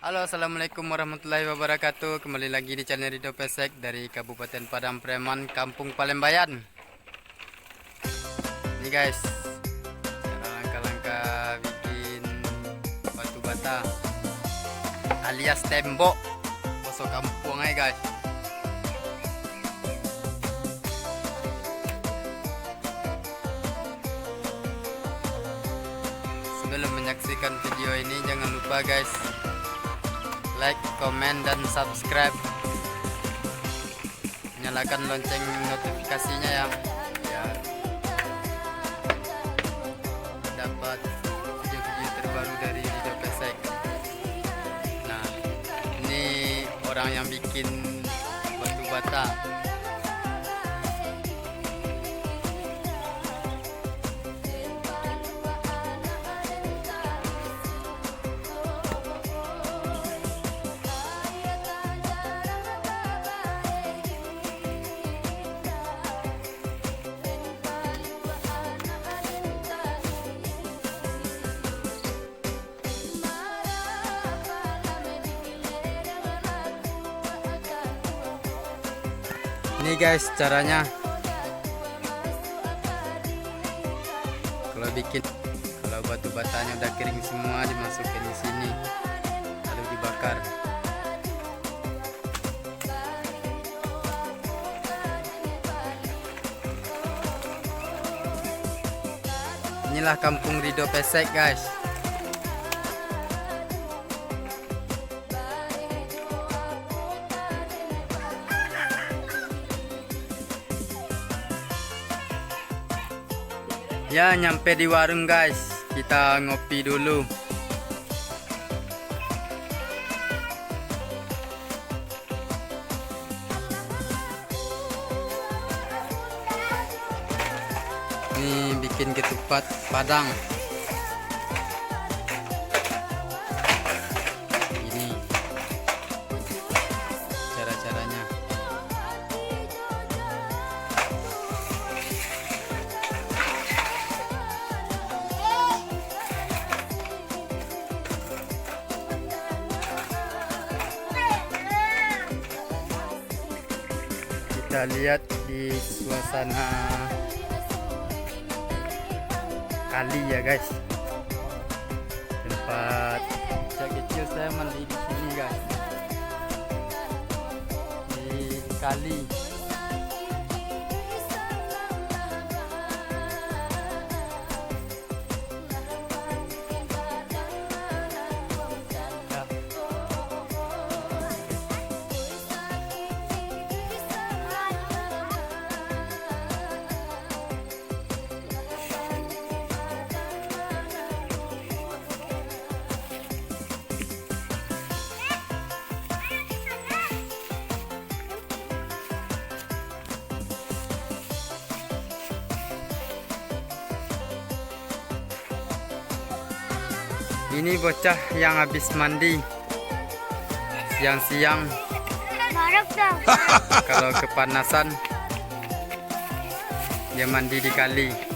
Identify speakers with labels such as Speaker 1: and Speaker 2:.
Speaker 1: Halo, assalamualaikum warahmatullahi wabarakatuh. Kembali lagi di channel Ridho Pesek dari Kabupaten Padang Preman, Kampung Palembayan. Ini guys, cara langkah-langkah bikin batu bata alias tembok poso kampung aja guys. Sebelum menyaksikan video ini, jangan lupa guys, like, komen, dan subscribe. Nyalakan lonceng notifikasinya ya, biar dapat video-video terbaru dari Ridho Pesek. Nah, ini orang yang bikin batu bata. Ini guys caranya. Kalau batu batanya udah kering semua, dimasukin di sini lalu dibakar. Inilah kampung Ridho Pesek guys. Ya, nyampe di warung guys, kita ngopi dulu. Ini bikin ketupat Padang. Ini cara-caranya. Kita lihat di suasana kali ya guys, tempat sejak kecil saya mandi di sini guys, di kali. Ini bocah yang habis mandi siang-siang. Kalau kepanasan dia mandi di kali.